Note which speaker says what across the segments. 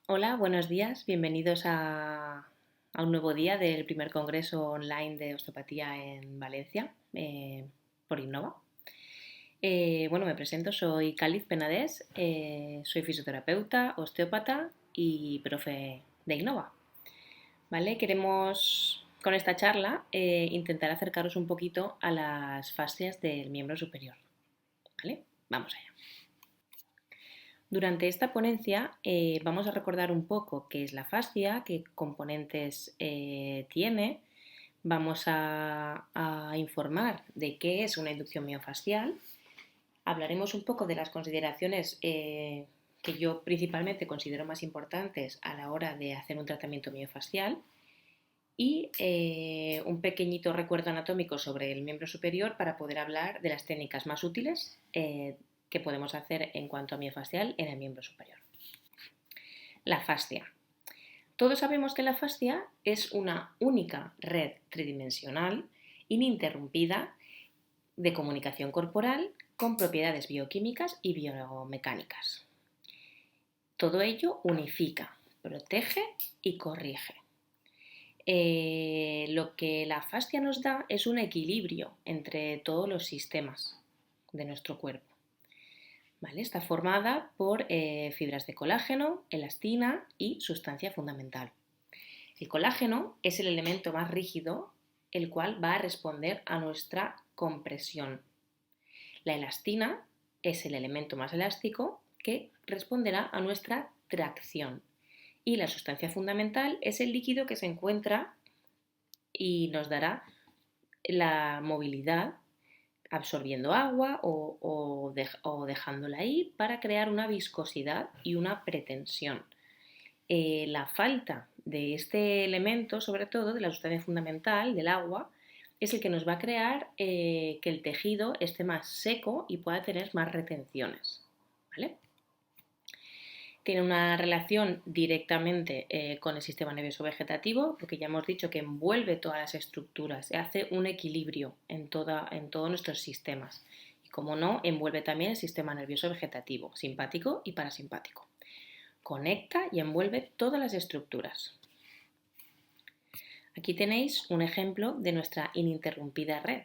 Speaker 1: Hola, buenos días. Bienvenidos a un nuevo día del primer congreso online de osteopatía en Valencia por Innova. Me presento, soy Cáliz Penedés, soy fisioterapeuta, osteópata y profe de Innova. ¿Vale? Queremos con esta charla intentar acercaros un poquito a las fascias del miembro superior. ¿Vale? Vamos allá. Durante esta ponencia vamos a recordar un poco qué es la fascia, qué componentes tiene, vamos a informar de qué es una inducción miofascial, hablaremos un poco de las consideraciones que yo principalmente considero más importantes a la hora de hacer un tratamiento miofascial y un pequeñito recuerdo anatómico sobre el miembro superior para poder hablar de las técnicas más útiles que podemos hacer en cuanto a miofascial en el miembro superior. La fascia. Todos sabemos que la fascia es una única red tridimensional ininterrumpida de comunicación corporal con propiedades bioquímicas y biomecánicas. Todo ello unifica, protege y corrige. Lo que la fascia nos da es un equilibrio entre todos los sistemas de nuestro cuerpo. ¿Vale? Está formada por fibras de colágeno, elastina y sustancia fundamental. El colágeno es el elemento más rígido, el cual va a responder a nuestra compresión. La elastina es el elemento más elástico que responderá a nuestra tracción. Y la sustancia fundamental es el líquido que se encuentra y nos dará la movilidad absorbiendo agua o dejándola ahí para crear una viscosidad y una pretensión. La falta de este elemento, sobre todo de la sustancia fundamental, del agua, es el que nos va a crear que el tejido esté más seco y pueda tener más retenciones. ¿Vale? Tiene una relación directamente con el sistema nervioso vegetativo, porque ya hemos dicho que envuelve todas las estructuras, hace un equilibrio en todos nuestros sistemas. Y como no, envuelve también el sistema nervioso vegetativo, simpático y parasimpático. Conecta y envuelve todas las estructuras. Aquí tenéis un ejemplo de nuestra ininterrumpida red.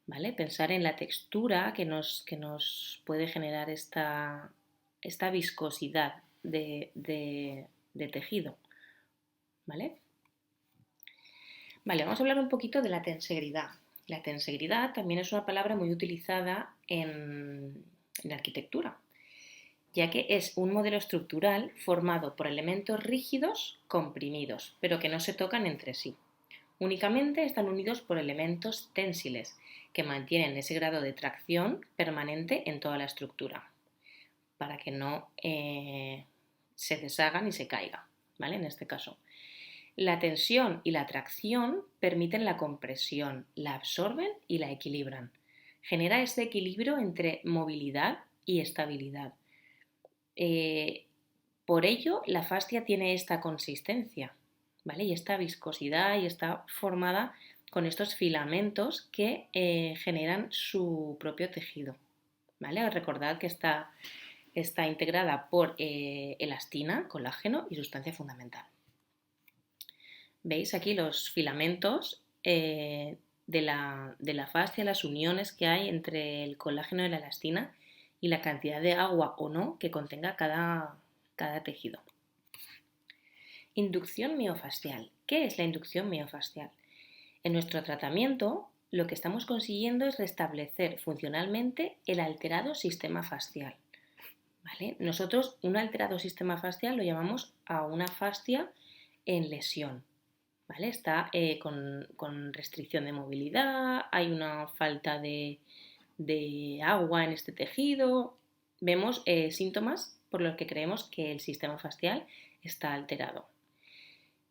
Speaker 1: ¿Vale? Pensar en la textura que nos puede generar esta viscosidad de tejido. ¿Vale? Vale, vamos a hablar un poquito de la tensegridad. La tensegridad también es una palabra muy utilizada en la arquitectura, ya que es un modelo estructural formado por elementos rígidos comprimidos, pero que no se tocan entre sí. Únicamente están unidos por elementos tensiles, que mantienen ese grado de tracción permanente en toda la estructura, para que no se deshagan y se caiga, ¿vale? En este caso. La tensión y la tracción permiten la compresión, la absorben y la equilibran. Genera este equilibrio entre movilidad y estabilidad. Por ello, la fascia tiene esta consistencia, ¿vale? Y esta viscosidad y está formada con estos filamentos que generan su propio tejido, ¿vale? Recordad que está integrada por elastina, colágeno y sustancia fundamental. ¿Veis aquí los filamentos de la fascia, las uniones que hay entre el colágeno y la elastina y la cantidad de agua o no que contenga cada tejido? Inducción miofascial. ¿Qué es la inducción miofascial? En nuestro tratamiento, lo que estamos consiguiendo es restablecer funcionalmente el alterado sistema fascial. ¿Vale? Nosotros un alterado sistema fascial lo llamamos a una fascia en lesión. ¿Vale? Está con restricción de movilidad, hay una falta de agua en este tejido. Vemos síntomas por los que creemos que el sistema fascial está alterado.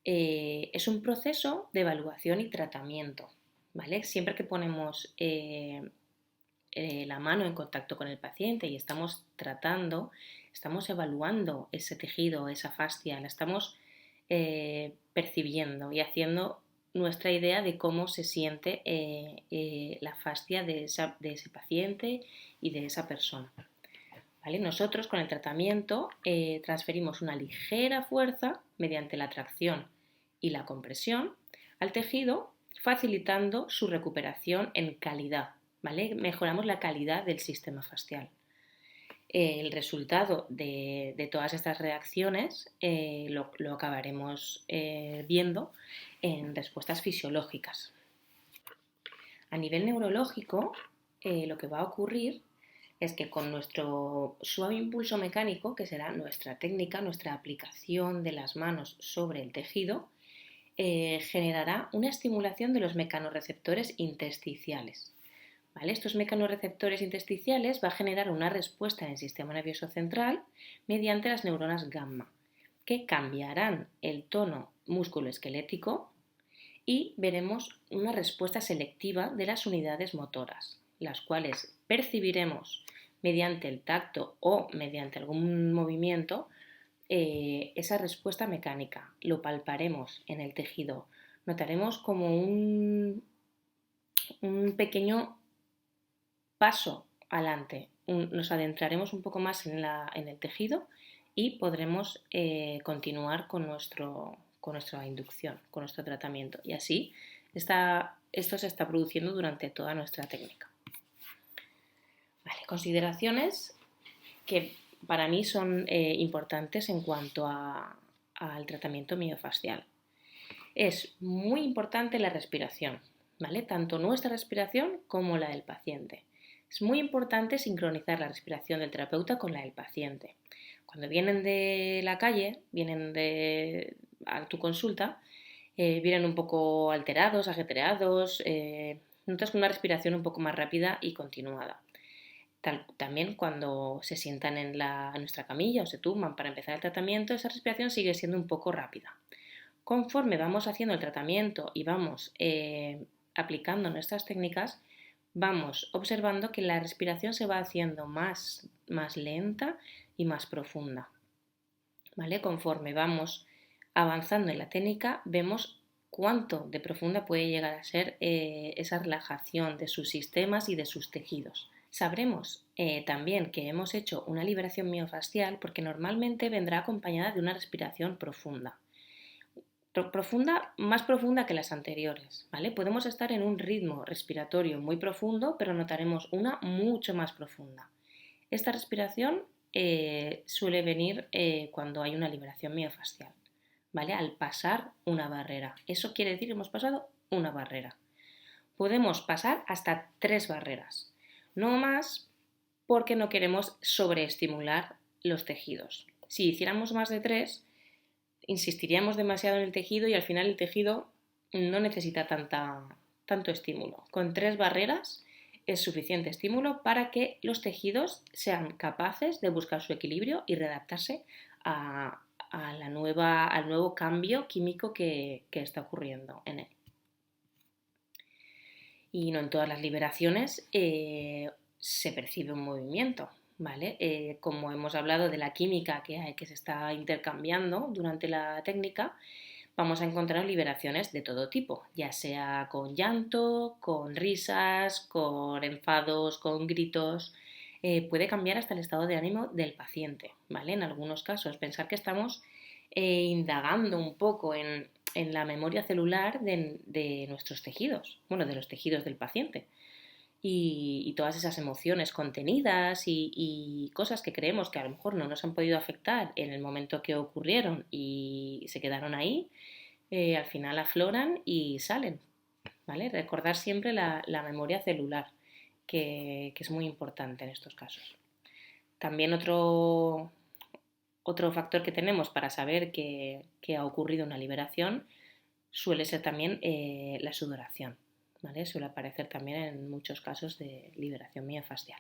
Speaker 1: Es un proceso de evaluación y tratamiento. ¿Vale? Siempre que ponemos la mano en contacto con el paciente y estamos tratando, estamos evaluando ese tejido, esa fascia, la estamos percibiendo y haciendo nuestra idea de cómo se siente la fascia de ese paciente y de esa persona. ¿vale? Nosotros con el tratamiento transferimos una ligera fuerza mediante la tracción y la compresión al tejido, facilitando su recuperación en calidad, ¿vale? Mejoramos la calidad del sistema fascial. El resultado de todas estas reacciones lo acabaremos viendo en respuestas fisiológicas. A nivel neurológico, lo que va a ocurrir es que con nuestro suave impulso mecánico, que será nuestra técnica, nuestra aplicación de las manos sobre el tejido, generará una estimulación de los mecanorreceptores intersticiales. ¿Vale? Estos mecanorreceptores intersticiales va a generar una respuesta en el sistema nervioso central mediante las neuronas gamma, que cambiarán el tono músculo-esquelético y veremos una respuesta selectiva de las unidades motoras, las cuales percibiremos mediante el tacto o mediante algún movimiento esa respuesta mecánica. Lo palparemos en el tejido, notaremos como un pequeño paso adelante, nos adentraremos un poco más en el tejido y podremos continuar con nuestra inducción, con nuestro tratamiento. Y así esto se está produciendo durante toda nuestra técnica. Vale, consideraciones que para mí son importantes en cuanto al tratamiento miofascial. Es muy importante la respiración, ¿vale? Tanto nuestra respiración como la del paciente. Es muy importante sincronizar la respiración del terapeuta con la del paciente. Cuando vienen de la calle, vienen a tu consulta, vienen un poco alterados, ajetreados, notas una respiración un poco más rápida y continuada. También cuando se sientan en nuestra camilla o se tumban para empezar el tratamiento, esa respiración sigue siendo un poco rápida. Conforme vamos haciendo el tratamiento y vamos aplicando nuestras técnicas, vamos observando que la respiración se va haciendo más lenta y más profunda. ¿Vale? Conforme vamos avanzando en la técnica, vemos cuánto de profunda puede llegar a ser esa relajación de sus sistemas y de sus tejidos. Sabremos también que hemos hecho una liberación miofascial porque normalmente vendrá acompañada de una respiración profunda. Más profunda que las anteriores, ¿vale? Podemos estar en un ritmo respiratorio muy profundo, pero notaremos una mucho más profunda. Esta respiración suele venir cuando hay una liberación miofascial, ¿vale? Al pasar una barrera. Eso quiere decir que hemos pasado una barrera. Podemos pasar hasta 3 barreras, no más porque no queremos sobreestimular los tejidos. Si hiciéramos más de 3, insistiríamos demasiado en el tejido y al final el tejido no necesita tanto estímulo. Con 3 barreras es suficiente estímulo para que los tejidos sean capaces de buscar su equilibrio y readaptarse al nuevo cambio químico que está ocurriendo en él. Y no en todas las liberaciones se percibe un movimiento. ¿Vale? Como hemos hablado de la química que se está intercambiando durante la técnica, vamos a encontrar liberaciones de todo tipo, ya sea con llanto, con risas, con enfados, con gritos. Puede cambiar hasta el estado de ánimo del paciente, ¿vale? En algunos casos, pensar que estamos indagando un poco en la memoria celular de nuestros tejidos, bueno, de los tejidos del paciente. Y todas esas emociones contenidas y cosas que creemos que a lo mejor no nos han podido afectar en el momento que ocurrieron y se quedaron ahí, al final afloran y salen, ¿vale? Recordar siempre la memoria celular, que es muy importante en estos casos. También otro factor que tenemos para saber que ha ocurrido una liberación suele ser también la sudoración. ¿Vale? Suele aparecer también en muchos casos de liberación miofascial.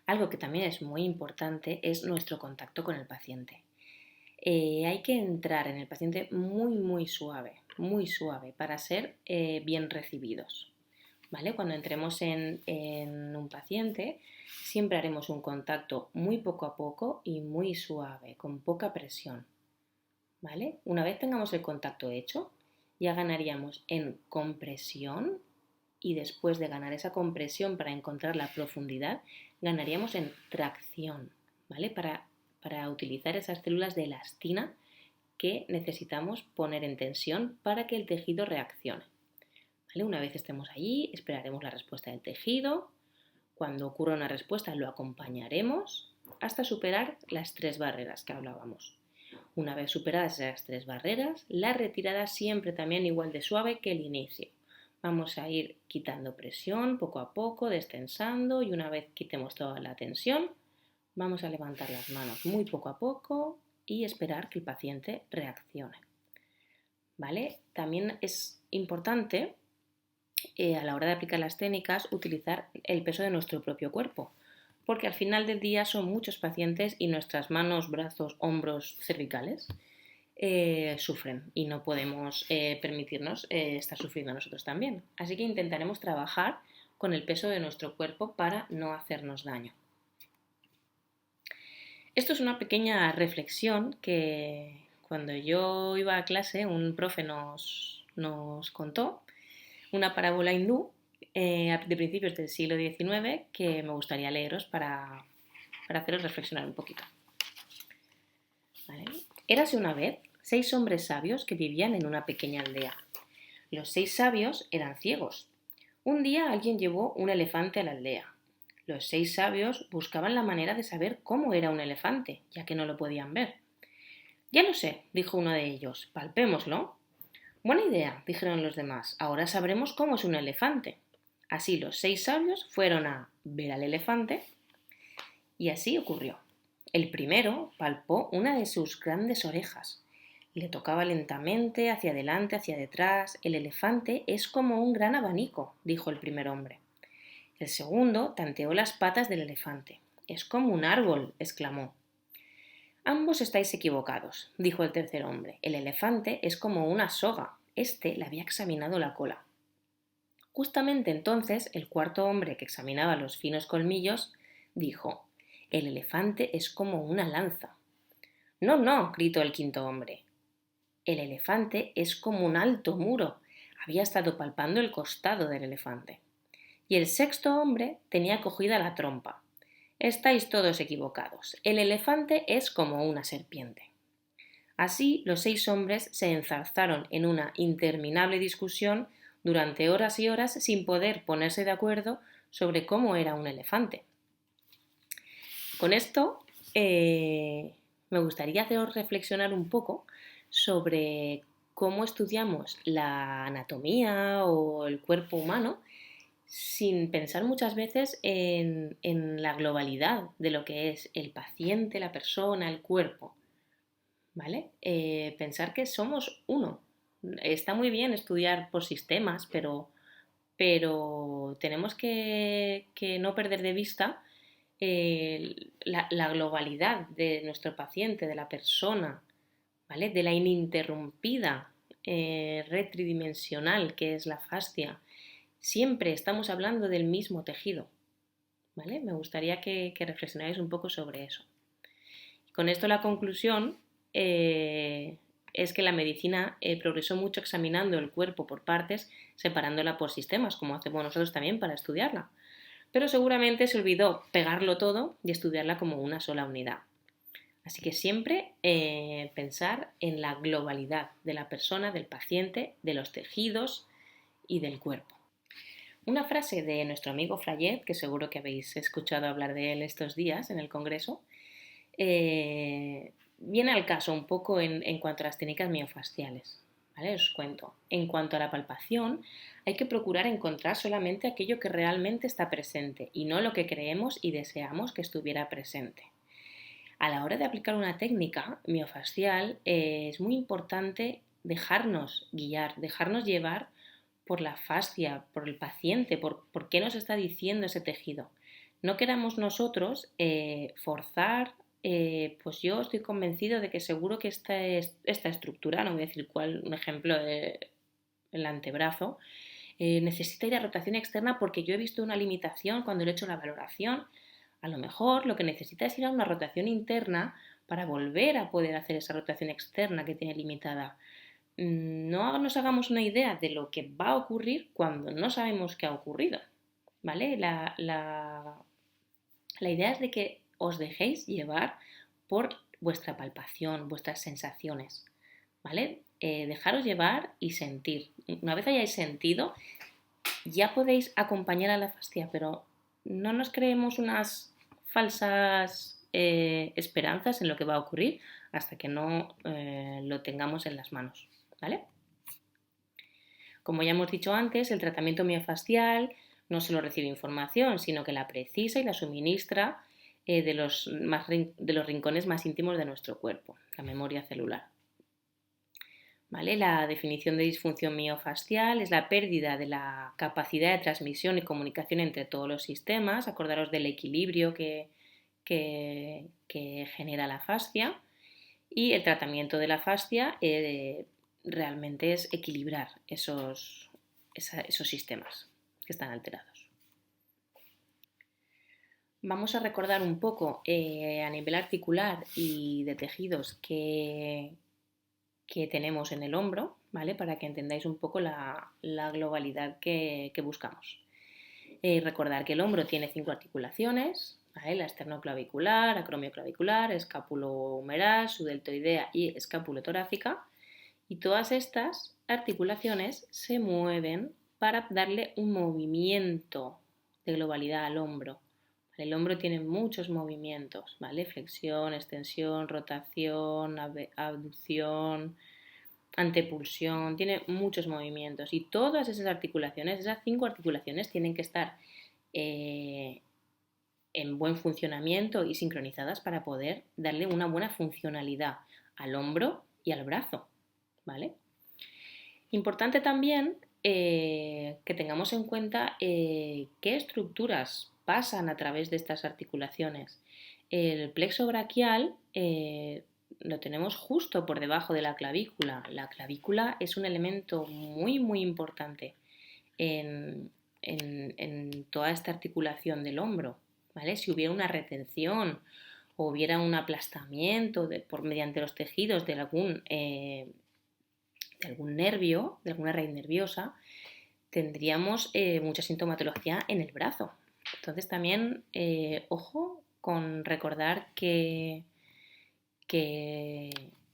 Speaker 1: Algo que también es muy importante es nuestro contacto con el paciente. Hay que entrar en el paciente muy suave para ser bien recibidos. ¿Vale? Cuando entremos en un paciente, siempre haremos un contacto muy poco a poco y muy suave, con poca presión. ¿Vale? Una vez tengamos el contacto hecho, ya ganaríamos en compresión y después de ganar esa compresión para encontrar la profundidad, ganaríamos en tracción, ¿vale? Para utilizar esas células de elastina que necesitamos poner en tensión para que el tejido reaccione. ¿Vale? Una vez estemos allí, esperaremos la respuesta del tejido. Cuando ocurra una respuesta, lo acompañaremos hasta superar las 3 barreras que hablábamos. Una vez superadas esas 3 barreras, la retirada siempre también igual de suave que el inicio. Vamos a ir quitando presión poco a poco, destensando, y una vez quitemos toda la tensión, vamos a levantar las manos muy poco a poco y esperar que el paciente reaccione. ¿Vale? También es importante a la hora de aplicar las técnicas utilizar el peso de nuestro propio cuerpo, porque al final del día son muchos pacientes y nuestras manos, brazos, hombros, cervicales sufren y no podemos permitirnos estar sufriendo nosotros también. Así que intentaremos trabajar con el peso de nuestro cuerpo para no hacernos daño. Esto es una pequeña reflexión que cuando yo iba a clase un profe nos contó, una parábola hindú de principios del siglo XIX que me gustaría leeros para haceros reflexionar un poquito. ¿Vale? Érase una vez 6 hombres sabios que vivían en una pequeña aldea. Los 6 sabios eran ciegos. Un día alguien llevó un elefante a la aldea. Los 6 sabios buscaban la manera de saber cómo era un elefante, ya que no lo podían ver. Ya lo sé, dijo uno de ellos, palpémoslo. Buena idea, dijeron los demás, ahora sabremos cómo es un elefante. Así los 6 sabios fueron a ver al elefante y así ocurrió. El primero palpó una de sus grandes orejas. Le tocaba lentamente, hacia adelante, hacia detrás. El elefante es como un gran abanico, dijo el primer hombre. El segundo tanteó las patas del elefante. Es como un árbol, exclamó. Ambos estáis equivocados, dijo el tercer hombre. El elefante es como una soga. Este le había examinado la cola. Justamente entonces el cuarto hombre, que examinaba los finos colmillos, dijo: el elefante es como una lanza. No, no, gritó el quinto hombre. El elefante es como un alto muro. Había estado palpando el costado del elefante. Y el sexto hombre tenía cogida la trompa. Estáis todos equivocados. El elefante es como una serpiente. Así, los 6 hombres se enzarzaron en una interminable discusión durante horas y horas sin poder ponerse de acuerdo sobre cómo era un elefante. Con esto me gustaría haceros reflexionar un poco sobre cómo estudiamos la anatomía o el cuerpo humano sin pensar muchas veces en la globalidad de lo que es el paciente, la persona, el cuerpo. ¿Vale? Pensar que somos uno. Está muy bien estudiar por sistemas, pero tenemos que no perder de vista la globalidad de nuestro paciente, de la persona, ¿vale? De la ininterrumpida red tridimensional que es la fascia. Siempre estamos hablando del mismo tejido, ¿vale? Me gustaría que reflexionáis un poco sobre eso. Con esto la conclusión es que la medicina progresó mucho examinando el cuerpo por partes, separándola por sistemas, como hacemos nosotros también para estudiarla. Pero seguramente se olvidó pegarlo todo y estudiarla como una sola unidad. Así que siempre pensar en la globalidad de la persona, del paciente, de los tejidos y del cuerpo. Una frase de nuestro amigo Frayet, que seguro que habéis escuchado hablar de él estos días en el Congreso, viene al caso un poco en cuanto a las técnicas miofasciales. ¿Vale? Os cuento. En cuanto a la palpación, hay que procurar encontrar solamente aquello que realmente está presente y no lo que creemos y deseamos que estuviera presente. A la hora de aplicar una técnica miofascial es muy importante dejarnos guiar, dejarnos llevar por la fascia, por el paciente, por qué nos está diciendo ese tejido. No queramos nosotros forzar, pues yo estoy convencido de que seguro que esta estructura, no voy a decir cuál, un ejemplo, el antebrazo, necesita ir a rotación externa porque yo he visto una limitación cuando le he hecho la valoración. A lo mejor lo que necesita es ir a una rotación interna para volver a poder hacer esa rotación externa que tiene limitada. no nos hagamos una idea de lo que va a ocurrir cuando no sabemos qué ha ocurrido, ¿vale? La idea es de que os dejéis llevar por vuestra palpación, vuestras sensaciones, ¿vale? Dejaros llevar y sentir. Una vez hayáis sentido, ya podéis acompañar a la fascia, pero no nos creemos unas falsas esperanzas en lo que va a ocurrir hasta que no lo tengamos en las manos, ¿vale? Como ya hemos dicho antes, el tratamiento miofascial no solo recibe información, sino que la precisa y la suministra de los rincones más íntimos de nuestro cuerpo, la memoria celular. ¿Vale? La definición de disfunción miofascial es la pérdida de la capacidad de transmisión y comunicación entre todos los sistemas. Acordaros del equilibrio que genera la fascia. Y el tratamiento de la fascia realmente es equilibrar esos sistemas que están alterados. Vamos a recordar un poco a nivel articular y de tejidos que tenemos en el hombro, ¿vale? Para que entendáis un poco la globalidad que buscamos. Recordar que el hombro tiene 5 articulaciones, ¿vale? La esternoclavicular, acromioclavicular, escápulo-humeral, subdeltoidea y escápulo-torácica. Y todas estas articulaciones se mueven para darle un movimiento de globalidad al hombro. El hombro tiene muchos movimientos, ¿vale? Flexión, extensión, rotación, abducción, antepulsión, tiene muchos movimientos y todas esas articulaciones, esas 5 articulaciones tienen que estar en buen funcionamiento y sincronizadas para poder darle una buena funcionalidad al hombro y al brazo, ¿vale? Importante también que tengamos en cuenta qué estructuras pasan a través de estas articulaciones. El plexo braquial lo tenemos justo por debajo de la clavícula. La clavícula es un elemento muy, muy importante en toda esta articulación del hombro, ¿vale? Si hubiera una retención o hubiera un aplastamiento mediante los tejidos de algún nervio, de alguna raíz nerviosa, tendríamos mucha sintomatología en el brazo. Entonces también, ojo con recordar qué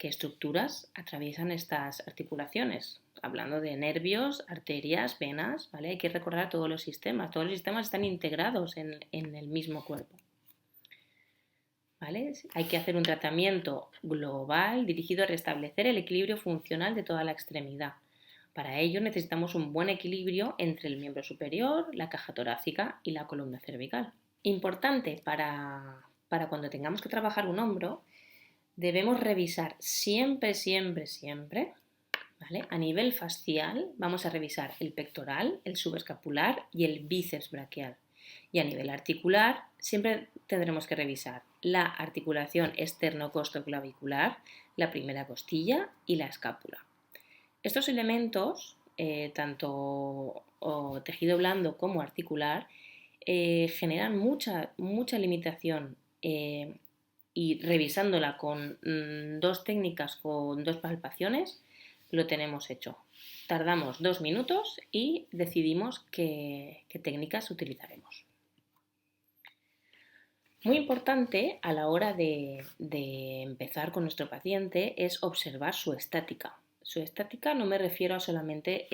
Speaker 1: estructuras atraviesan estas articulaciones. Hablando de nervios, arterias, venas, ¿vale? Hay que recordar todos los sistemas están integrados en el mismo cuerpo. ¿Vale? Hay que hacer un tratamiento global dirigido a restablecer el equilibrio funcional de toda la extremidad. Para ello necesitamos un buen equilibrio entre el miembro superior, la caja torácica y la columna cervical. Importante para cuando tengamos que trabajar un hombro, debemos revisar siempre, ¿vale? A nivel fascial vamos a revisar el pectoral, el subescapular y el bíceps braquial. Y a nivel articular siempre tendremos que revisar la articulación esternocostoclavicular, la primera costilla y la escápula. Estos elementos, tanto tejido blando como articular, generan mucha limitación y revisándola con 2 técnicas, con 2 palpaciones, lo tenemos hecho. Tardamos 2 minutos y decidimos qué técnicas utilizaremos. Muy importante a la hora de empezar con nuestro paciente es observar su estática. Su estática no me refiero a solamente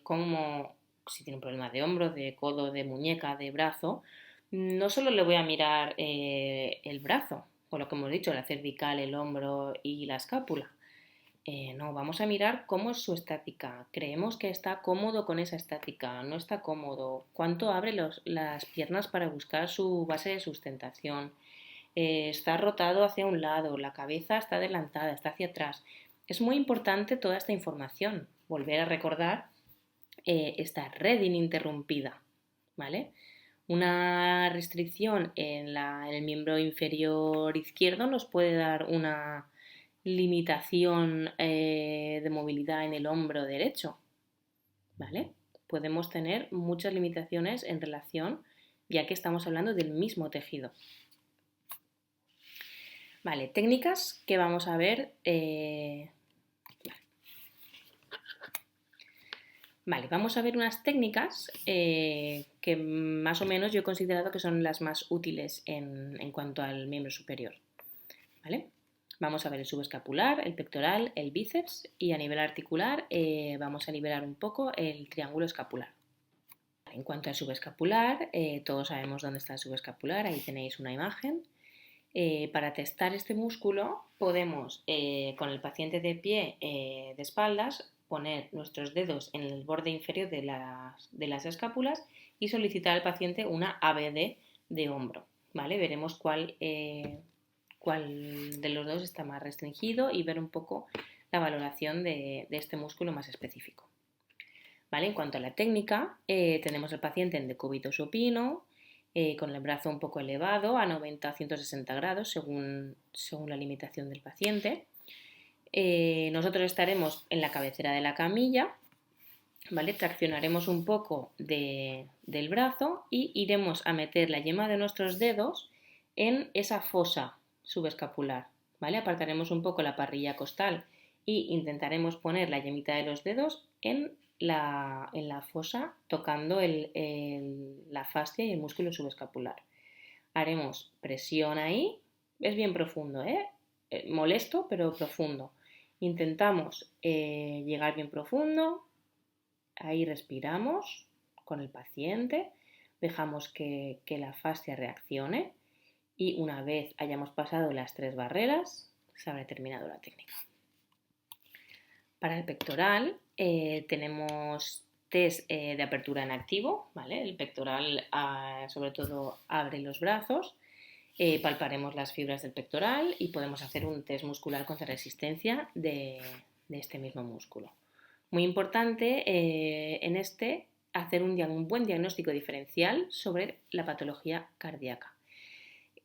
Speaker 1: cómo, si tiene un problema de hombro, de codo, de muñeca, de brazo, no solo le voy a mirar el brazo, o lo que hemos dicho, la cervical, el hombro y la escápula. No, vamos a mirar cómo es su estática. Creemos que está cómodo con esa estática, no está cómodo. ¿Cuánto abre las piernas para buscar su base de sustentación? Está rotado hacia un lado, la cabeza está adelantada, está hacia atrás. Es muy importante toda esta información. Volver a recordar esta red ininterrumpida, ¿vale? Una restricción en el miembro inferior izquierdo nos puede dar una limitación de movilidad en el hombro derecho, ¿vale? Podemos tener muchas limitaciones en relación, ya que estamos hablando del mismo tejido. Vale, técnicas que vamos a ver. Vale, vamos a ver unas técnicas que más o menos yo he considerado que son las más útiles en cuanto al miembro superior. ¿Vale? Vamos a ver el subescapular, el pectoral, el bíceps y a nivel articular vamos a liberar un poco el triángulo escapular. En cuanto al subescapular, todos sabemos dónde está el subescapular, ahí tenéis una imagen. Para testar este músculo podemos, con el paciente de pie de espaldas, poner nuestros dedos en el borde inferior de las escápulas y solicitar al paciente una ABD de hombro. ¿Vale? Veremos cuál de los dos está más restringido y ver un poco la valoración de este músculo más específico. ¿Vale? En cuanto a la técnica, tenemos al paciente en decúbito supino, con el brazo un poco elevado a 90 a 160 grados según la limitación del paciente. Nosotros estaremos en la cabecera de la camilla, ¿vale? Traccionaremos un poco del brazo y iremos a meter la yema de nuestros dedos en esa fosa subescapular, ¿vale? Apartaremos un poco la parrilla costal y intentaremos poner la yemita de los dedos en la fosa tocando la fascia y el músculo subescapular. Haremos presión ahí, es bien profundo, molesto pero profundo. Intentamos llegar bien profundo, ahí respiramos con el paciente, dejamos que la fascia reaccione y una vez hayamos pasado las 3 barreras, se habrá terminado la técnica. Para el pectoral tenemos test de apertura en activo, ¿vale? El pectoral sobre todo abre los brazos, palparemos las fibras del pectoral y podemos hacer un test muscular contra resistencia de este mismo músculo. Muy importante en hacer un buen diagnóstico diferencial sobre la patología cardíaca,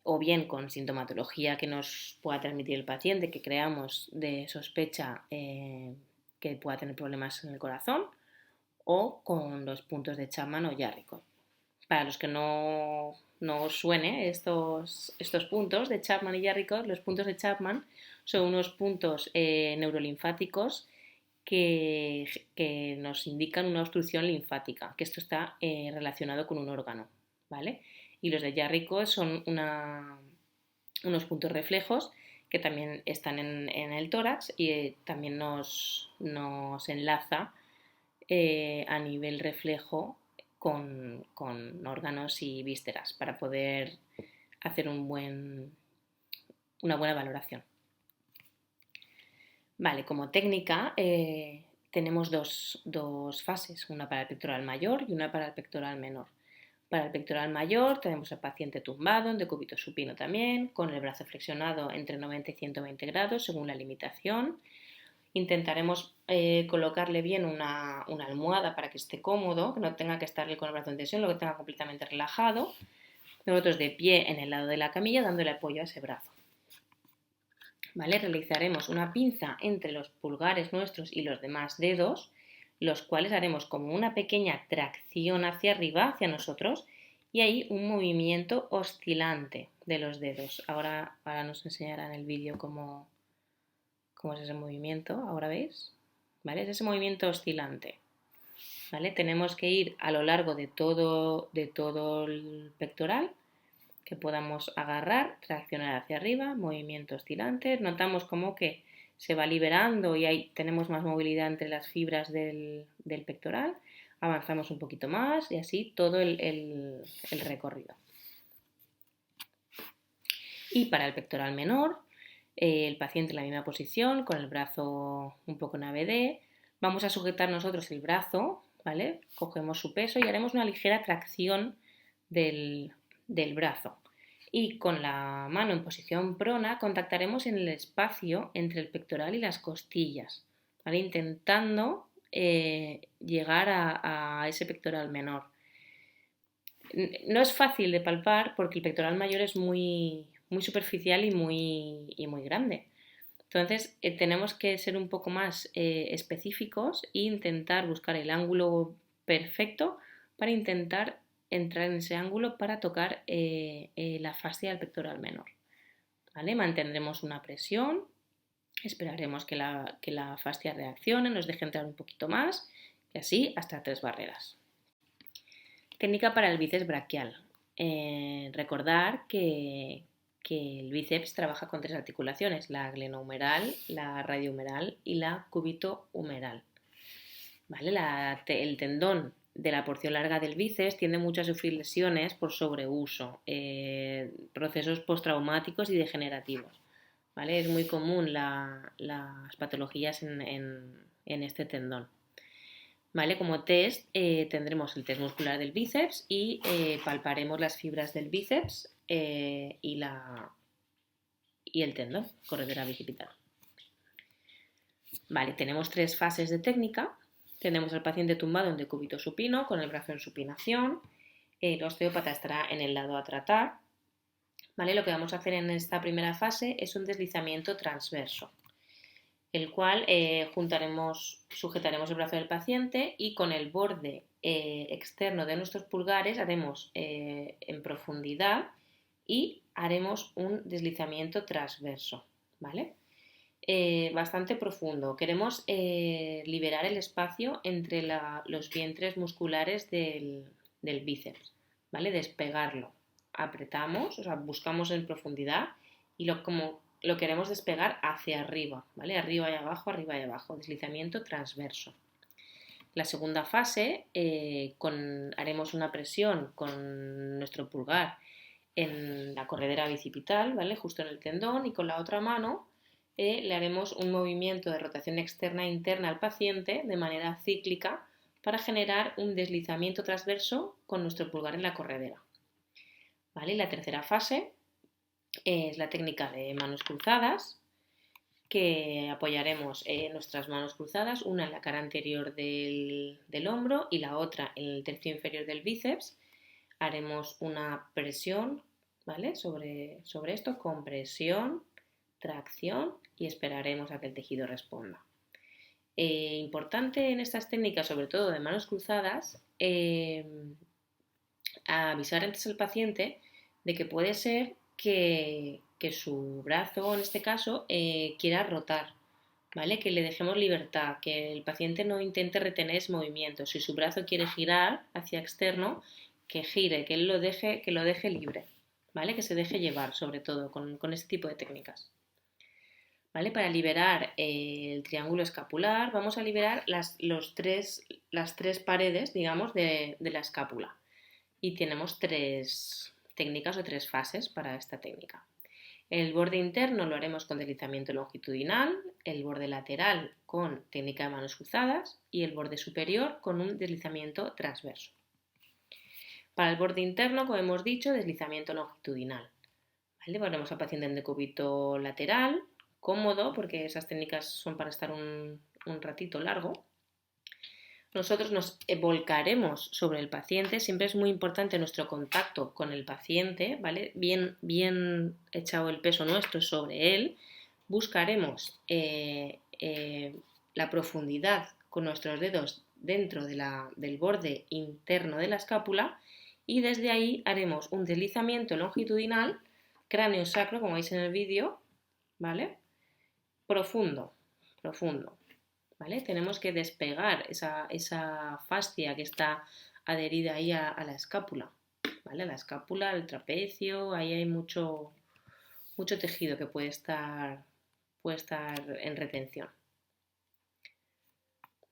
Speaker 1: o bien con sintomatología que nos pueda transmitir el paciente, que creamos de sospecha que pueda tener problemas en el corazón, o con los puntos de Chapman o Yarricot. Para los que no os suene estos puntos de Chapman y Yarricot, los puntos de Chapman son unos puntos neurolinfáticos que nos indican una obstrucción linfática, que esto está relacionado con un órgano, ¿vale? Y los de Yarricot son unos puntos reflejos que también están en el tórax y también nos enlaza a nivel reflejo con órganos y vísceras para poder hacer una buena valoración. Vale, como técnica tenemos dos fases, una para el pectoral mayor y una para el pectoral menor. Para el pectoral mayor tenemos al paciente tumbado, en decúbito supino también, con el brazo flexionado entre 90 y 120 grados según la limitación. Intentaremos colocarle bien una almohada para que esté cómodo, que no tenga que estarle con el brazo en tensión, lo que tenga completamente relajado. Nosotros de pie en el lado de la camilla dándole apoyo a ese brazo. ¿Vale? Realizaremos una pinza entre los pulgares nuestros y los demás dedos, los cuales haremos como una pequeña tracción hacia arriba, hacia nosotros, y ahí un movimiento oscilante de los dedos. Ahora nos enseñará en el vídeo cómo es ese movimiento, ahora veis, ¿vale? Es ese movimiento oscilante, ¿vale? Tenemos que ir a lo largo de todo el pectoral, que podamos agarrar, traccionar hacia arriba, movimiento oscilante, notamos como que se va liberando y ahí tenemos más movilidad entre las fibras del pectoral, avanzamos un poquito más y así todo el recorrido. Y para el pectoral menor, el paciente en la misma posición, con el brazo un poco en ABD, vamos a sujetar nosotros el brazo, ¿vale? Cogemos su peso y haremos una ligera tracción del brazo. Y con la mano en posición prona contactaremos en el espacio entre el pectoral y las costillas, ¿vale? Intentando llegar a ese pectoral menor. No es fácil de palpar porque el pectoral mayor es muy superficial y muy grande. Entonces tenemos que ser un poco más específicos e intentar buscar el ángulo perfecto para intentar entrar en ese ángulo para tocar la fascia del pectoral menor. ¿Vale? Mantendremos una presión, esperaremos que la fascia reaccione, nos deje entrar un poquito más, Y así hasta 3 barreras. Técnica para el bíceps braquial. Recordar que el bíceps trabaja con 3 articulaciones, la glenohumeral, la radiohumeral y la cúbito-humeral. ¿Vale? El tendón de la porción larga del bíceps tiende mucho a sufrir lesiones por sobreuso, procesos postraumáticos y degenerativos. ¿Vale? Es muy común las patologías en este tendón. ¿Vale? Como test tendremos el test muscular del bíceps y palparemos las fibras del bíceps y el tendón, corredera bicipital. Vale, tenemos 3 fases de técnica. Tenemos al paciente tumbado en decúbito supino con el brazo en supinación. El osteópata estará en el lado a tratar. ¿Vale? Lo que vamos a hacer en esta primera fase es un deslizamiento transverso, el cual sujetaremos el brazo del paciente y con el borde externo de nuestros pulgares haremos en profundidad y haremos un deslizamiento transverso, ¿vale? Bastante profundo. Queremos liberar el espacio entre los vientres musculares del bíceps, ¿vale? Despegarlo. Apretamos, o sea, buscamos en profundidad y lo queremos despegar hacia arriba, ¿vale? Arriba y abajo, deslizamiento transverso. La segunda fase, haremos una presión con nuestro pulgar en la corredera bicipital, ¿vale? Justo en el tendón, y con la otra mano le haremos un movimiento de rotación externa e interna al paciente de manera cíclica para generar un deslizamiento transverso con nuestro pulgar en la corredera. ¿Vale? Y la tercera fase es la técnica de manos cruzadas, que apoyaremos nuestras manos cruzadas, una en la cara anterior del hombro y la otra en el tercio inferior del bíceps. Haremos una presión, ¿vale? sobre esto, compresión, tracción, y esperaremos a que el tejido responda. Importante en estas técnicas, sobre todo de manos cruzadas, avisar antes al paciente de que puede ser que su brazo, en este caso, quiera rotar, ¿vale? Que le dejemos libertad, que el paciente no intente retener ese movimiento. Si su brazo quiere girar hacia externo, que gire, que lo deje libre, ¿vale? Que se deje llevar, sobre todo, con este tipo de técnicas. ¿Vale? Para liberar el triángulo escapular vamos a liberar las 3 paredes, digamos, de la escápula. Y tenemos 3 técnicas o 3 fases para esta técnica. El borde interno lo haremos con deslizamiento longitudinal, el borde lateral con técnica de manos cruzadas y el borde superior con un deslizamiento transverso. Para el borde interno, como hemos dicho, deslizamiento longitudinal. ¿Vale? Ponemos al paciente en decúbito lateral, cómodo, porque esas técnicas son para estar un ratito largo. Nosotros nos volcaremos sobre el paciente, siempre es muy importante nuestro contacto con el paciente, ¿vale? Bien echado el peso nuestro sobre él. Buscaremos la profundidad con nuestros dedos dentro del borde interno de la escápula y desde ahí haremos un deslizamiento longitudinal, cráneo sacro, como veis en el vídeo, ¿vale? Profundo. ¿Vale? Tenemos que despegar esa fascia que está adherida ahí a la escápula, ¿vale? La escápula, el trapecio, ahí hay mucho tejido que puede estar en retención.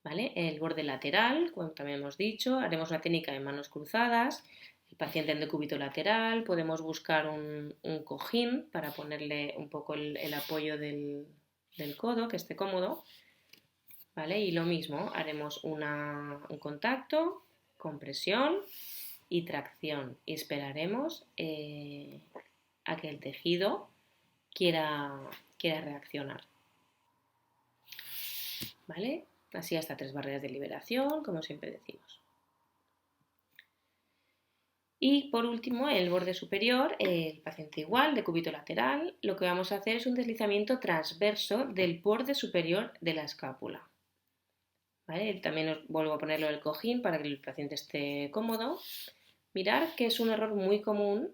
Speaker 1: ¿Vale? El borde lateral, como también hemos dicho, haremos una técnica de manos cruzadas, el paciente en decúbito lateral, podemos buscar un cojín para ponerle un poco el apoyo del codo, que esté cómodo. ¿Vale? Y lo mismo, haremos un contacto, compresión y tracción y esperaremos a que el tejido quiera reaccionar. ¿Vale? Así hasta 3 barreras de liberación, como siempre decimos. Y por último, en el borde superior, el paciente igual, decúbito lateral, lo que vamos a hacer es un deslizamiento transverso del borde superior de la escápula. ¿Vale? También os vuelvo a ponerlo el cojín para que el paciente esté cómodo. Mirar que es un error muy común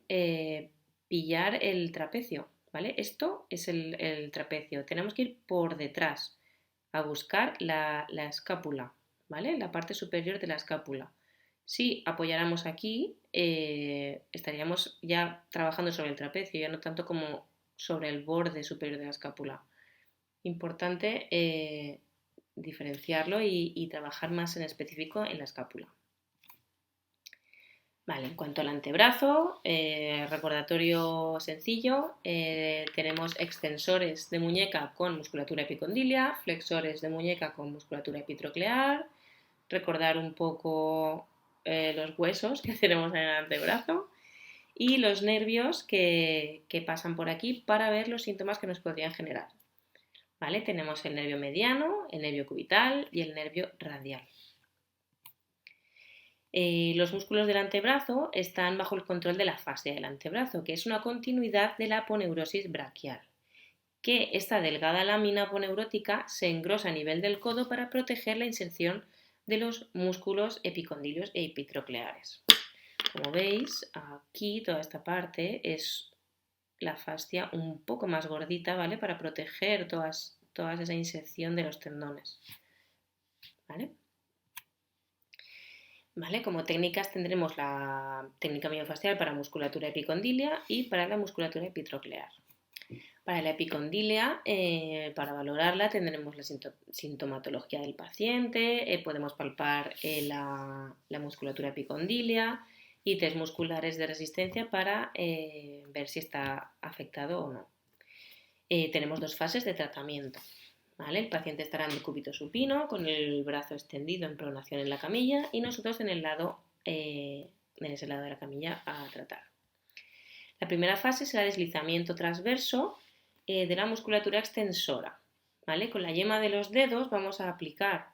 Speaker 1: pillar el trapecio, ¿vale? Esto es el trapecio. Tenemos que ir por detrás a buscar la escápula, ¿vale? En la parte superior de la escápula. Si apoyáramos aquí, estaríamos ya trabajando sobre el trapecio, ya no tanto como sobre el borde superior de la escápula. Importante diferenciarlo y trabajar más en específico en la escápula. Vale, en cuanto al antebrazo, recordatorio sencillo, tenemos extensores de muñeca con musculatura epicondília, flexores de muñeca con musculatura epitroclear, recordar un poco los huesos que tenemos en el antebrazo y los nervios que pasan por aquí para ver los síntomas que nos podrían generar. ¿Vale? Tenemos el nervio mediano, el nervio cubital y el nervio radial. Los músculos del antebrazo están bajo el control de la fascia del antebrazo, que es una continuidad de la aponeurosis braquial, que esta delgada lámina aponeurótica se engrosa a nivel del codo para proteger la inserción de los músculos epicondilios e epitrocleares. Como veis, aquí toda esta parte es la fascia un poco más gordita, ¿vale? Para proteger toda esa inserción de los tendones, ¿vale? ¿Vale? Como técnicas tendremos la técnica miofascial para musculatura epicondilia y para la musculatura epitroclear. Para la epicondilia, para valorarla, tendremos la sintomatología del paciente, podemos palpar la musculatura epicondilia y test musculares de resistencia para ver si está afectado o no. Tenemos dos fases de tratamiento. ¿Vale? El paciente estará en decúbito supino, con el brazo extendido en pronación en la camilla y nosotros en ese lado de la camilla a tratar. La primera fase será deslizamiento transverso de la musculatura extensora. ¿Vale? Con la yema de los dedos vamos a aplicar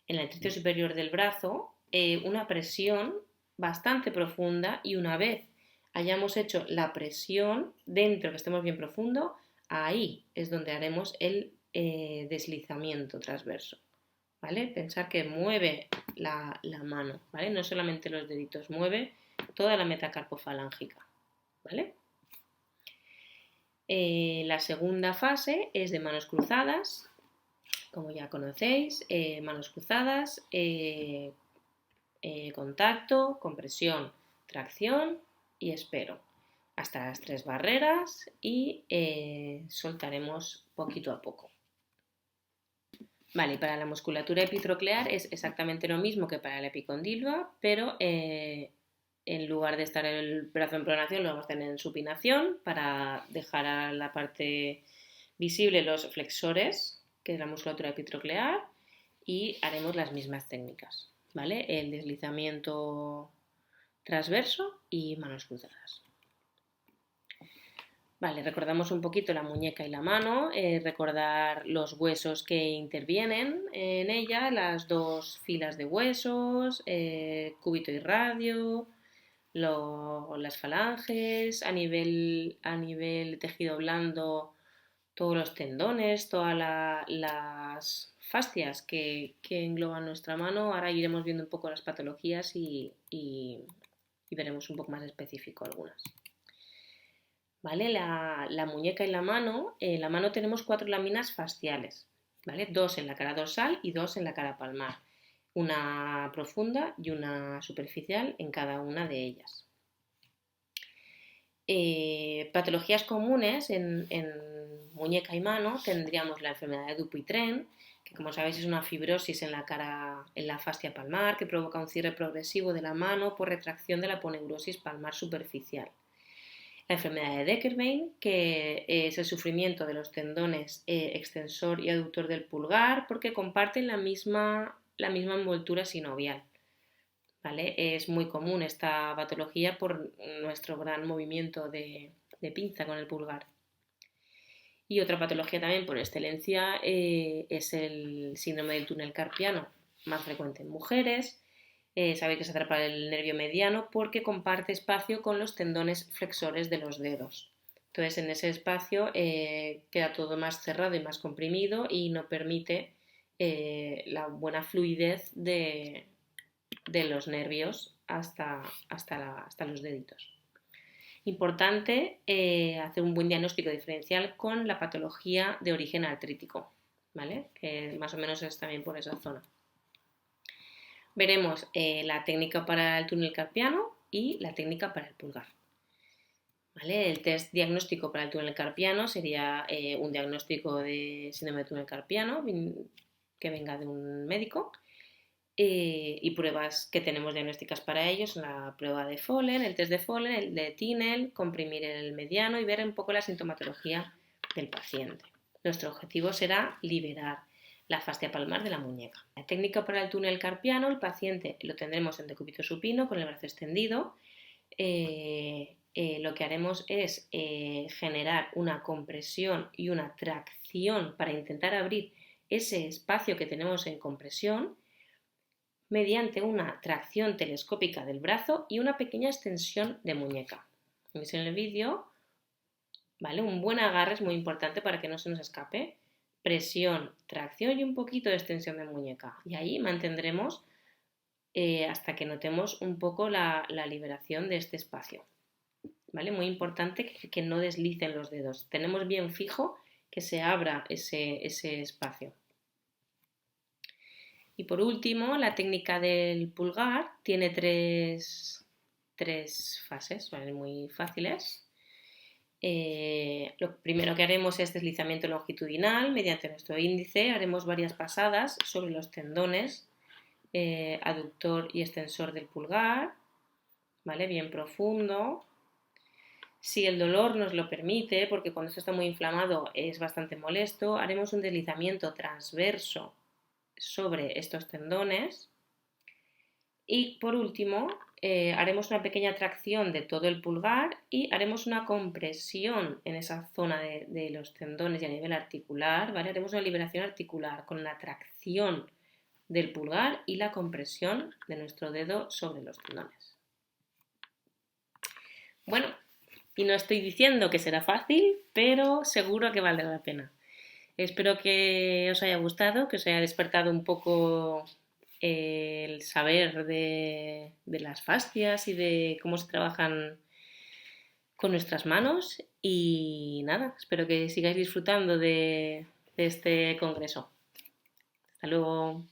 Speaker 1: en el tríceps superior del brazo una presión bastante profunda y una vez hayamos hecho la presión dentro, que estemos bien profundo, ahí es donde haremos el deslizamiento transverso, ¿vale? Pensar que mueve la mano, ¿vale? No solamente los deditos, mueve toda la metacarpofalángica, ¿vale? La segunda fase es de manos cruzadas, como ya conocéis, manos cruzadas, contacto, compresión, tracción y espero hasta las 3 barreras y soltaremos poquito a poco. Vale, para la musculatura epitroclear es exactamente lo mismo que para la epicondilua, pero en lugar de estar el brazo en pronación lo vamos a tener en supinación para dejar a la parte visible los flexores, que es la musculatura epitroclear, y haremos las mismas técnicas, ¿vale? El deslizamiento transverso y manos cruzadas. Vale, recordamos un poquito la muñeca y la mano, recordar los huesos que intervienen en ella, las dos filas de huesos, cúbito y radio, las falanges, a nivel tejido blando, todos los tendones, todas las fascias que engloban nuestra mano. Ahora iremos viendo un poco las patologías y veremos un poco más específico algunas. ¿Vale? La muñeca y la mano, en la mano tenemos 4 láminas fasciales, ¿vale? 2 en la cara dorsal y 2 en la cara palmar, una profunda y una superficial en cada una de ellas. Patologías comunes en muñeca y mano tendríamos la enfermedad de Dupuytren, que como sabéis es una fibrosis en la fascia palmar que provoca un cierre progresivo de la mano por retracción de la aponeurosis palmar superficial. La enfermedad de Deckerbein, que es el sufrimiento de los tendones extensor y aductor del pulgar porque comparten la misma envoltura sinovial. ¿Vale? Es muy común esta patología por nuestro gran movimiento de pinza con el pulgar. Y otra patología también por excelencia es el síndrome del túnel carpiano, más frecuente en mujeres. Sabéis que se atrapa el nervio mediano porque comparte espacio con los tendones flexores de los dedos. Entonces en ese espacio queda todo más cerrado y más comprimido y no permite la buena fluidez de los nervios hasta los deditos. Importante hacer un buen diagnóstico diferencial con la patología de origen artrítico, ¿vale? Que más o menos es también por esa zona. Veremos la técnica para el túnel carpiano y la técnica para el pulgar. ¿Vale? El test diagnóstico para el túnel carpiano sería un diagnóstico de síndrome de túnel carpiano que venga de un médico y pruebas que tenemos diagnósticas para ellos, la prueba de Follen, el test de Follen, el de Tinel, comprimir el mediano y ver un poco la sintomatología del paciente. Nuestro objetivo será liberar la fascia palmar de la muñeca. La técnica para el túnel carpiano, el paciente lo tendremos en decúbito supino con el brazo extendido. Lo que haremos es generar una compresión y una tracción para intentar abrir ese espacio que tenemos en compresión mediante una tracción telescópica del brazo y una pequeña extensión de muñeca. ¿Veis en el vídeo? ¿Vale? Un buen agarre es muy importante para que no se nos escape. Presión, tracción y un poquito de extensión de muñeca. Y ahí mantendremos hasta que notemos un poco la liberación de este espacio. ¿Vale? Muy importante que no deslicen los dedos. Tenemos bien fijo que se abra ese espacio. Y por último, la técnica del pulgar tiene tres fases, ¿vale? Muy fáciles. Lo primero que haremos es deslizamiento longitudinal. Mediante nuestro índice haremos varias pasadas sobre los tendones aductor y extensor del pulgar, ¿vale? Bien profundo. Si el dolor nos lo permite, porque cuando esto está muy inflamado es bastante molesto, haremos un deslizamiento transverso sobre estos tendones. Y por último, haremos una pequeña tracción de todo el pulgar y haremos una compresión en esa zona de los tendones y a nivel articular, ¿vale? Haremos una liberación articular con la tracción del pulgar y la compresión de nuestro dedo sobre los tendones. Bueno, y no estoy diciendo que será fácil, pero seguro que vale la pena. Espero que os haya gustado, que os haya despertado un poco el saber de las fascias y de cómo se trabajan con nuestras manos. Y nada, espero que sigáis disfrutando de este congreso. Hasta luego.